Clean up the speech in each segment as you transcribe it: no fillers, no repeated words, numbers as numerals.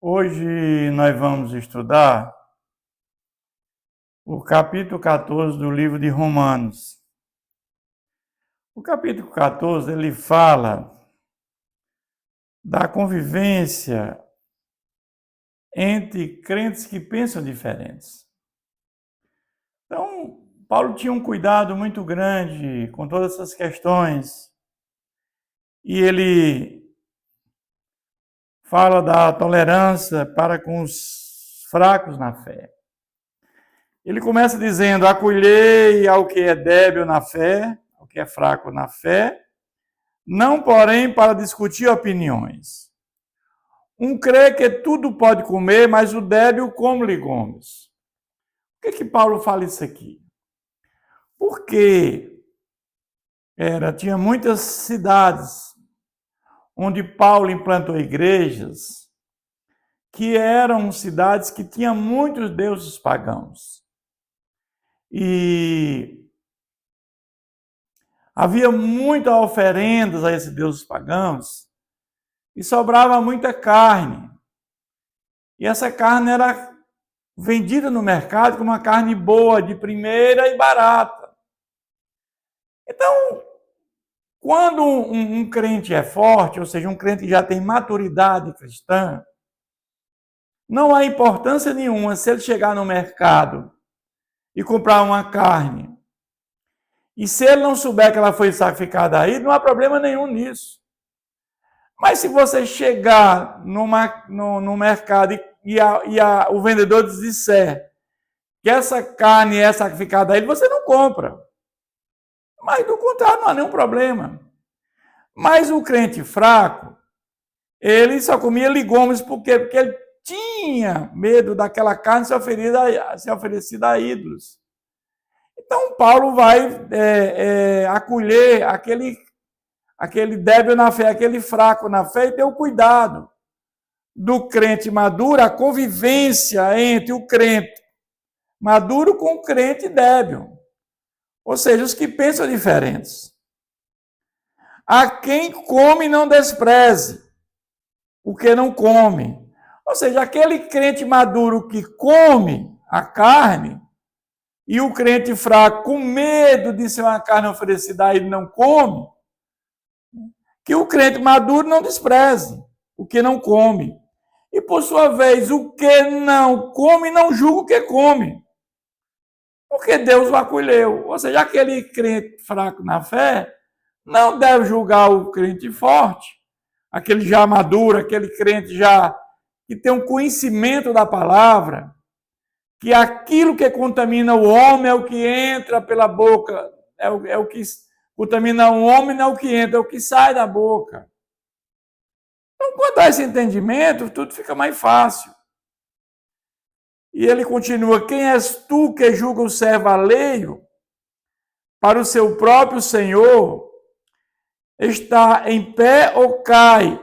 Hoje nós vamos estudar o capítulo 14 do livro de Romanos. O capítulo 14, ele fala da convivência entre crentes que pensam diferentes. Então, Paulo tinha um cuidado muito grande com todas essas questões e ele fala da tolerância para com os fracos na fé. Ele começa dizendo: acolhei ao que é débil na fé, ao que é fraco na fé, não, porém, para discutir opiniões. Um crê que tudo pode comer, mas o débil come legumes. Por que Paulo fala isso aqui? Porque tinha muitas cidades onde Paulo implantou igrejas que eram cidades que tinham muitos deuses pagãos. E havia muitas oferendas a esses deuses pagãos e sobrava muita carne. E essa carne era vendida no mercado como uma carne boa, de primeira e barata. Então, quando um crente é forte, ou seja, um crente que já tem maturidade cristã, não há importância nenhuma se ele chegar no mercado e comprar uma carne. E se ele não souber que ela foi sacrificada aí, não há problema nenhum nisso. Mas se você chegar no mercado e o vendedor disser que essa carne é sacrificada aí, você não compra. Mas do contrário, não há nenhum problema. Mas o crente fraco, ele só comia legumes porque ele tinha medo daquela carne ser oferecida a ídolos. Então, Paulo vai acolher aquele débil na fé, aquele fraco na fé, e ter o cuidado do crente maduro, a convivência entre o crente maduro com o crente débil. Ou seja, os que pensam diferentes. A quem come não despreze o que não come. Ou seja, aquele crente maduro que come a carne e o crente fraco com medo de ser uma carne oferecida a ele não come, que o crente maduro não despreze o que não come. E, por sua vez, o que não come, não julga o que come. Porque Deus o acolheu. Ou seja, aquele crente fraco na fé não deve julgar o crente forte, aquele já maduro, aquele crente já que tem um conhecimento da palavra, que aquilo que contamina o homem é o que entra pela boca, é o que contamina o homem, não é o que entra, é o que sai da boca. Então, quando há esse entendimento, tudo fica mais fácil. E ele continua: quem és tu que julga o servo alheio para o seu próprio Senhor? Está em pé ou cai,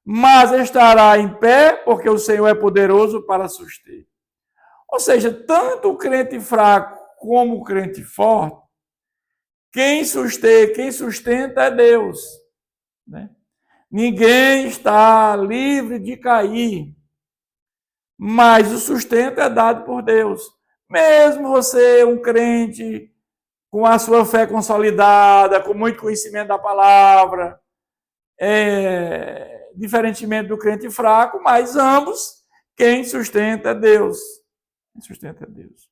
mas estará em pé porque o Senhor é poderoso para suster. Ou seja, tanto o crente fraco como o crente forte, quem sustenta é Deus. Né? Ninguém está livre de cair, mas o sustento é dado por Deus. Mesmo você, um crente, com a sua fé consolidada, com muito conhecimento da palavra, diferentemente do crente fraco, mas ambos, quem sustenta é Deus. Quem sustenta é Deus.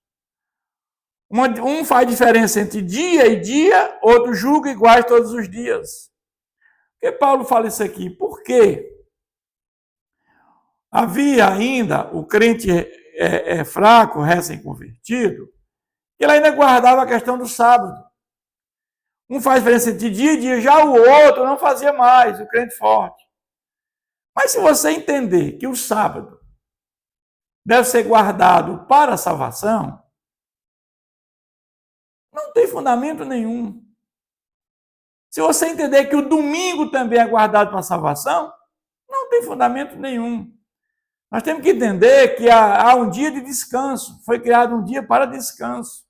Um faz diferença entre dia e dia, outro julga iguais todos os dias. Por que Paulo fala isso aqui? Por quê? Havia ainda o crente fraco, recém-convertido, que ele ainda guardava a questão do sábado. Um faz diferença entre dia e dia, já o outro não fazia mais, o crente forte. Mas se você entender que o sábado deve ser guardado para a salvação, não tem fundamento nenhum. Se você entender que o domingo também é guardado para a salvação, não tem fundamento nenhum. Nós temos que entender que há um dia de descanso, foi criado um dia para descanso.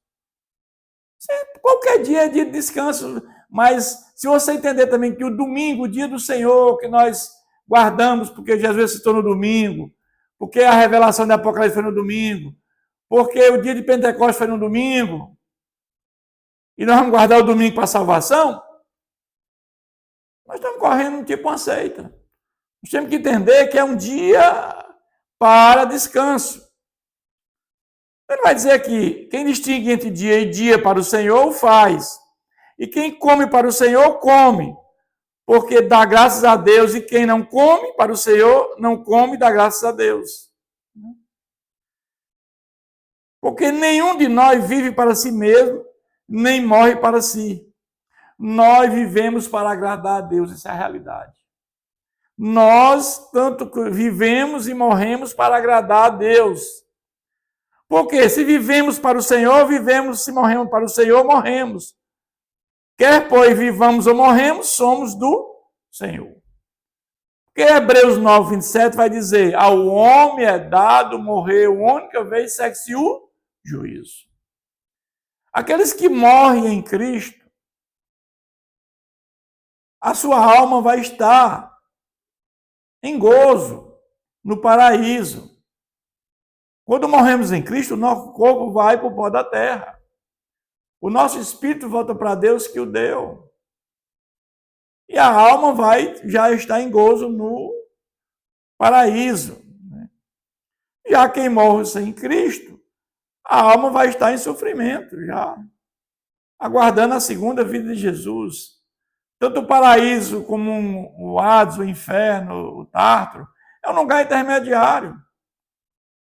Qualquer dia é dia de descanso, mas se você entender também que o domingo, o dia do Senhor, que nós guardamos, porque Jesus ressuscitou no domingo, porque a revelação de Apocalipse foi no domingo, porque o dia de Pentecostes foi no domingo, e nós vamos guardar o domingo para a salvação, nós estamos correndo tipo uma seita. Nós temos que entender que é um dia para descanso. Ele vai dizer aqui, quem distingue entre dia e dia para o Senhor, o faz. E quem come para o Senhor, come. Porque dá graças a Deus, e quem não come para o Senhor, não come e dá graças a Deus. Porque nenhum de nós vive para si mesmo, nem morre para si. Nós vivemos para agradar a Deus, essa é a realidade. Nós tanto vivemos e morremos para agradar a Deus. Porque se vivemos para o Senhor, vivemos, se morremos para o Senhor, morremos. Quer pois vivamos ou morremos, somos do Senhor. Porque Hebreus 9, 27 vai dizer, ao homem é dado morrer uma única vez, segue-se o juízo. Aqueles que morrem em Cristo, a sua alma vai estar em gozo, no paraíso. Quando morremos em Cristo, o nosso corpo vai para o pó da terra. O nosso espírito volta para Deus que o deu. E a alma já está em gozo no paraíso. Já quem morre sem Cristo, a alma vai estar em sofrimento, já aguardando a segunda vida de Jesus. Tanto o paraíso como o Hades, o inferno, o Tártaro, é um lugar intermediário.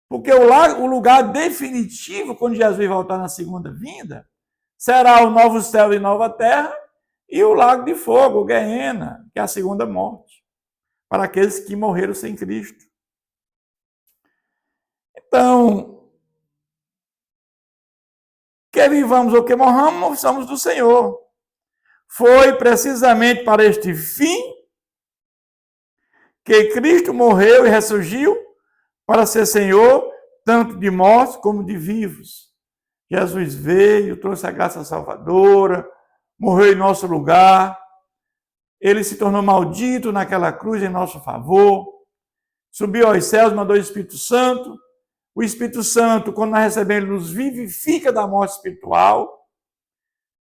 Porque o lugar definitivo, quando Jesus voltar na segunda vinda, será o novo céu e nova terra e o lago de fogo, o Gehenna, que é a segunda morte, para aqueles que morreram sem Cristo. Então, quer vivamos ou que morramos, somos do Senhor. Foi precisamente para este fim que Cristo morreu e ressurgiu para ser Senhor, tanto de mortos como de vivos. Jesus veio, trouxe a graça salvadora, morreu em nosso lugar, ele se tornou maldito naquela cruz em nosso favor, subiu aos céus, mandou o Espírito Santo. O Espírito Santo, quando nós recebemos, nos vivifica da morte espiritual.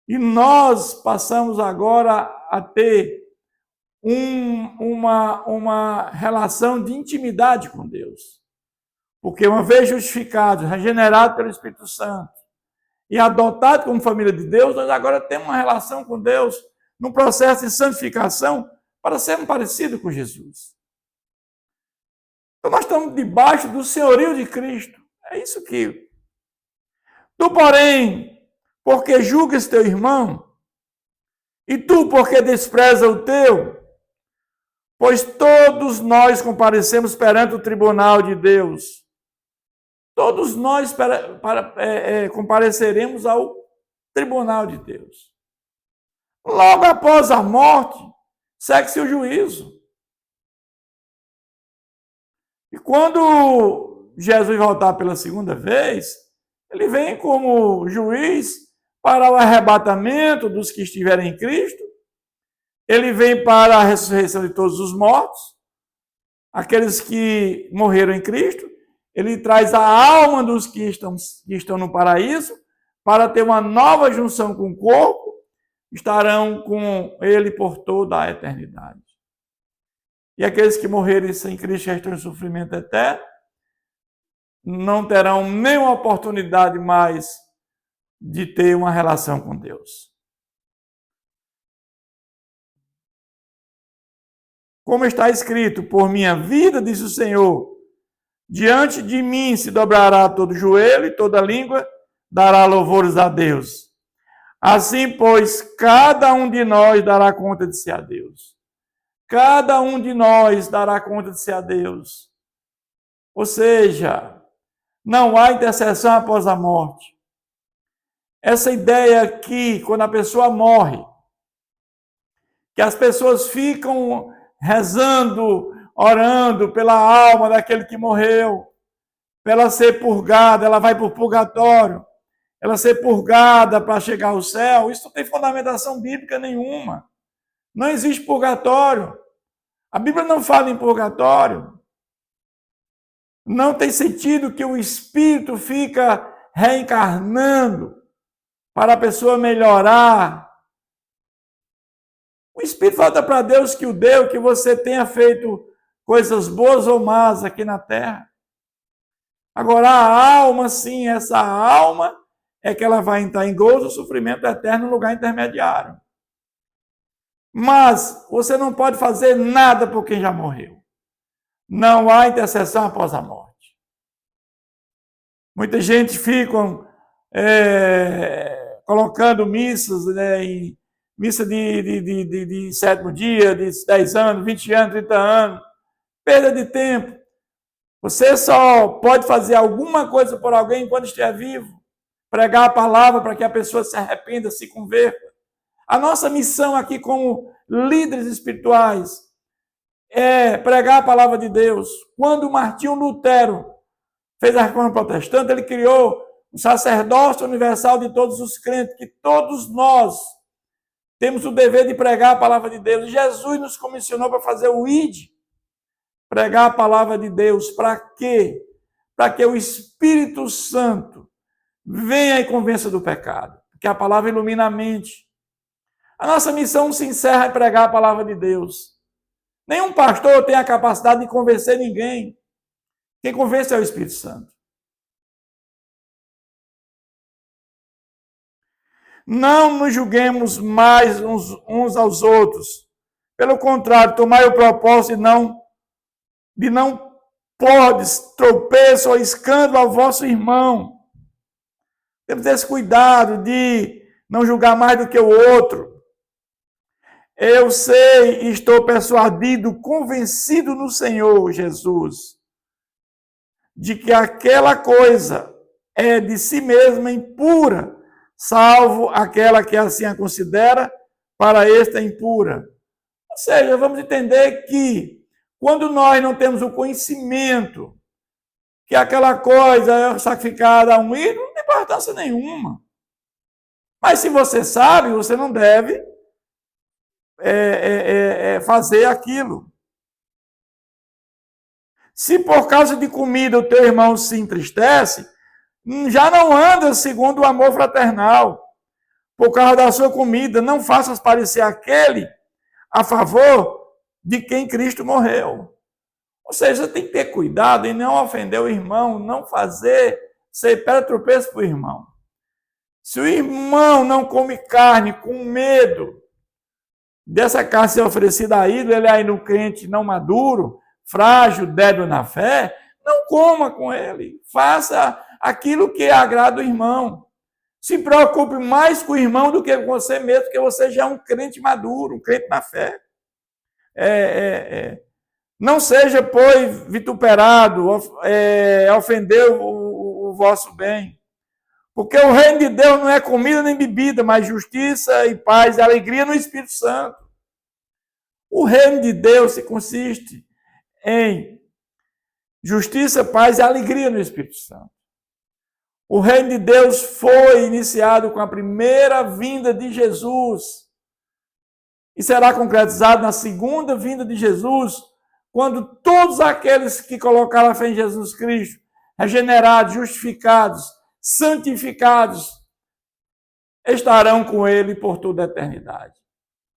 E nós passamos agora a ter uma relação de intimidade com Deus. Porque uma vez justificados, regenerados pelo Espírito Santo e adotados como família de Deus, nós agora temos uma relação com Deus num processo de santificação para sermos parecidos com Jesus. Então nós estamos debaixo do senhorio de Cristo. É isso que... Tu, porém, porque julgas teu irmão, e tu, porque despreza o teu, pois todos nós comparecemos perante o tribunal de Deus. Todos nós compareceremos ao tribunal de Deus. Logo após a morte, segue-se o juízo. E quando Jesus voltar pela segunda vez, ele vem como juiz para o arrebatamento dos que estiverem em Cristo. Ele vem para a ressurreição de todos os mortos, aqueles que morreram em Cristo. Ele traz a alma dos que estão no paraíso para ter uma nova junção com o corpo, estarão com ele por toda a eternidade. E aqueles que morrerem sem Cristo já estão em sofrimento eterno, não terão nenhuma oportunidade mais de ter uma relação com Deus. Como está escrito, por minha vida, diz o Senhor, diante de mim se dobrará todo joelho e toda língua dará louvores a Deus. Assim, pois, cada um de nós dará conta de si a Deus. Cada um de nós dará conta de si a Deus. Ou seja, não há intercessão após a morte. Essa ideia aqui, quando a pessoa morre, que as pessoas ficam rezando, orando pela alma daquele que morreu, para ela ser purgada, ela vai para o purgatório, ela ser purgada para chegar ao céu, isso não tem fundamentação bíblica nenhuma. Não existe purgatório. A Bíblia não fala em purgatório. Não tem sentido que o espírito fica reencarnando para a pessoa melhorar. O espírito falta para Deus que o deu, que você tenha feito coisas boas ou más aqui na terra. Agora, a alma, sim, essa alma é que ela vai entrar em gozo, sofrimento eterno, no lugar intermediário. Mas você não pode fazer nada por quem já morreu. Não há intercessão após a morte. Muita gente fica colocando missas, né, em missa de sétimo dia, de 10 anos, 20 anos, 30 anos. Perda de tempo. Você só pode fazer alguma coisa por alguém enquanto estiver vivo. Pregar a palavra para que a pessoa se arrependa, se converta. A nossa missão aqui como líderes espirituais é pregar a palavra de Deus. Quando Martinho Lutero fez a reforma protestante, ele criou o sacerdócio universal de todos os crentes, que todos nós temos o dever de pregar a palavra de Deus. Jesus nos comissionou para fazer o ID, pregar a palavra de Deus. Para quê? Para que o Espírito Santo venha e convença do pecado, porque a palavra ilumina a mente. A nossa missão se encerra em pregar a palavra de Deus. Nenhum pastor tem a capacidade de convencer ninguém. Quem convence é o Espírito Santo. Não nos julguemos mais uns aos outros. Pelo contrário, tomai o propósito de não podes tropeço ou escândalo ao vosso irmão. Temos esse cuidado de não julgar mais do que o outro. Eu sei e estou persuadido, convencido no Senhor Jesus, de que aquela coisa é de si mesma impura, salvo aquela que assim a considera, para esta impura. Ou seja, vamos entender que quando nós não temos o conhecimento que aquela coisa é sacrificada a um ídolo, não tem importância nenhuma. Mas se você sabe, você não deve fazer aquilo. Se por causa de comida o teu irmão se entristece, já não anda segundo o amor fraternal. Por causa da sua comida, não faças parecer aquele a favor de quem Cristo morreu. Ou seja, você tem que ter cuidado em não ofender o irmão, não ser pedra tropeço para o irmão. Se o irmão não come carne com medo dessa carne ser oferecida a ídolo, ele é ainda um crente não maduro, frágil, débil na fé, não coma com ele. Faça aquilo que agrada o irmão. Se preocupe mais com o irmão do que com você mesmo, porque você já é um crente maduro, um crente na fé. Não seja, pois, vituperado, ofender o vosso bem. Porque o reino de Deus não é comida nem bebida, mas justiça e paz e alegria no Espírito Santo. O reino de Deus se consiste em justiça, paz e alegria no Espírito Santo. O reino de Deus foi iniciado com a primeira vinda de Jesus e será concretizado na segunda vinda de Jesus, quando todos aqueles que colocaram a fé em Jesus Cristo, regenerados, justificados, santificados, estarão com ele por toda a eternidade.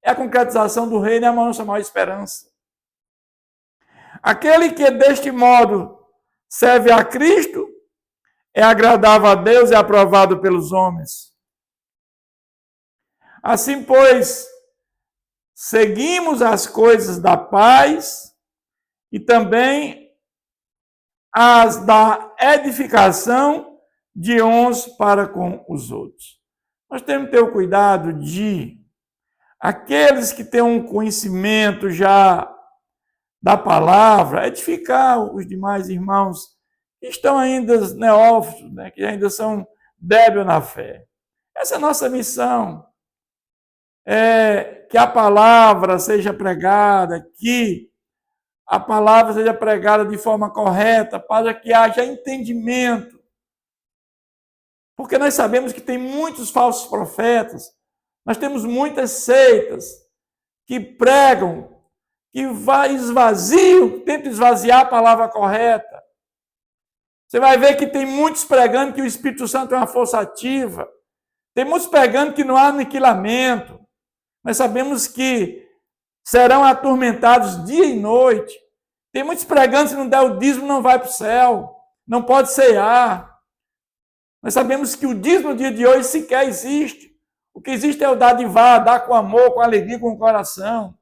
É a concretização do reino, é a nossa maior esperança. Aquele que deste modo serve a Cristo é agradável a Deus e aprovado pelos homens. Assim, pois, seguimos as coisas da paz e também as da edificação de uns para com os outros. Nós temos que ter o cuidado de aqueles que têm um conhecimento já da palavra, edificar os demais irmãos que estão ainda neófitos, né, que ainda são débeis na fé. Essa é a nossa missão. Que a palavra seja pregada, que a palavra seja pregada de forma correta, para que haja entendimento. Porque nós sabemos que tem muitos falsos profetas, nós temos muitas seitas que pregam, que esvaziam, tentam esvaziar a palavra correta. Você vai ver que tem muitos pregando que o Espírito Santo é uma força ativa. Tem muitos pregando que não há aniquilamento. Nós sabemos que serão atormentados dia e noite. Tem muitos pregando que se não der o dízimo não vai para o céu. Não pode ceiar. Nós sabemos que o dízimo no dia de hoje sequer existe. O que existe é o dadivar, dar com amor, com alegria, com o coração.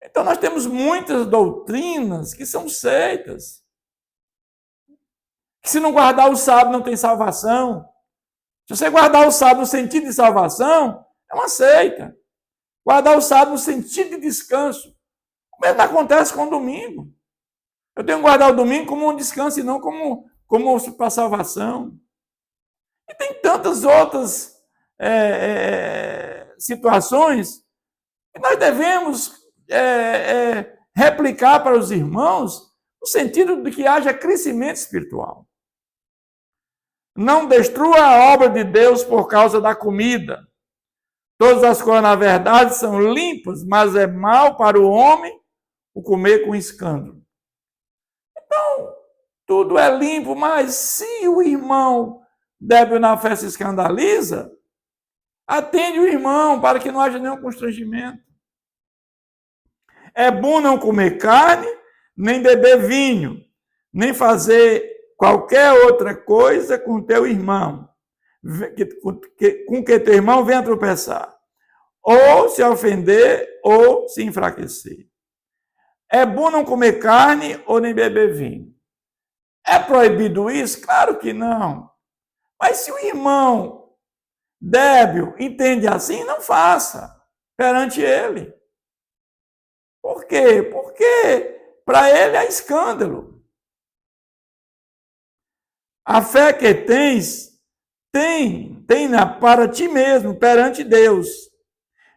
Então nós temos muitas doutrinas que são seitas. Que se não guardar o sábado não tem salvação. Se você guardar o sábado no sentido de salvação, é uma seita. Guardar o sábado no sentido de descanso. O mesmo acontece com o domingo. Eu tenho que guardar o domingo como um descanso e não como para salvação. E tem tantas outras situações que nós devemos replicar para os irmãos no sentido de que haja crescimento espiritual. Não destrua a obra de Deus por causa da comida. Todas as coisas, na verdade, são limpas, mas é mal para o homem o comer com escândalo. Então, tudo é limpo, mas se o irmão débil na fé se escandaliza, atende o irmão para que não haja nenhum constrangimento. É bom não comer carne, nem beber vinho, nem fazer qualquer outra coisa com teu irmão, com que teu irmão venha tropeçar, ou se ofender, ou se enfraquecer. É bom não comer carne ou nem beber vinho. É proibido isso? Claro que não. Mas se o irmão débil entende assim, não faça perante ele. Por quê? Porque para ele é escândalo. A fé que tens, tem-na para ti mesmo, perante Deus.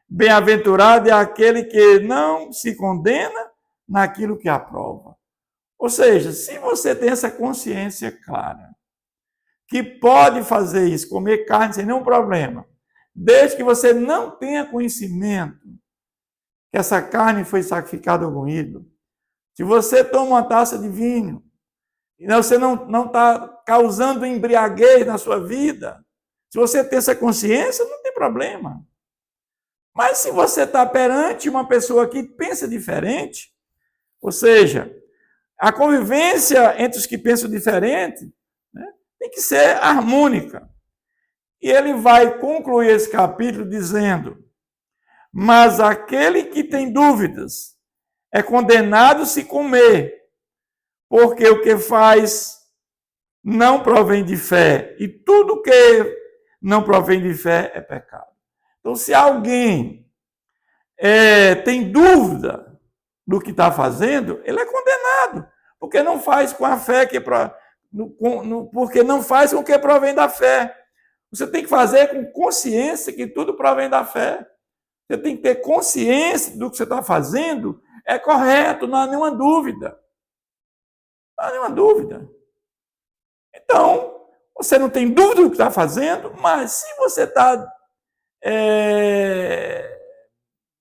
Bem-aventurado é aquele que não se condena naquilo que aprova. Ou seja, se você tem essa consciência clara, que pode fazer isso, comer carne sem nenhum problema, desde que você não tenha conhecimento que essa carne foi sacrificada a algum ídolo. Se você toma uma taça de vinho, e você não está causando embriaguez na sua vida, se você tem essa consciência, não tem problema. Mas se você está perante uma pessoa que pensa diferente, ou seja, a convivência entre os que pensam diferente, né, tem que ser harmônica. E ele vai concluir esse capítulo dizendo: mas aquele que tem dúvidas é condenado se comer, porque o que faz não provém de fé, e tudo que não provém de fé é pecado. Então, se alguém tem dúvida do que está fazendo, ele é condenado, porque não faz com a fé, porque não faz com o que provém da fé. Você tem que fazer com consciência que tudo provém da fé. Você tem que ter consciência do que você está fazendo, é correto, não há nenhuma dúvida. Não há nenhuma dúvida. Então, você não tem dúvida do que está fazendo, mas se você está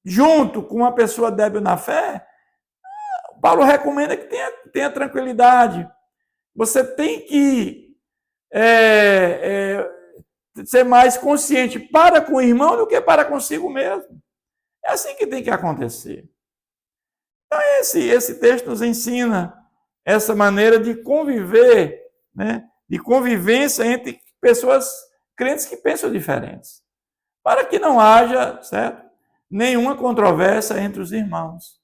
junto com uma pessoa débil na fé, Paulo recomenda que tenha tranquilidade. Você tem que ser mais consciente para com o irmão do que para consigo mesmo. É assim que tem que acontecer. Então, esse texto nos ensina essa maneira de conviver, né? De convivência entre pessoas crentes que pensam diferentes, para que não haja, certo, nenhuma controvérsia entre os irmãos.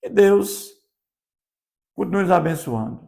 Que Deus continue nos abençoando.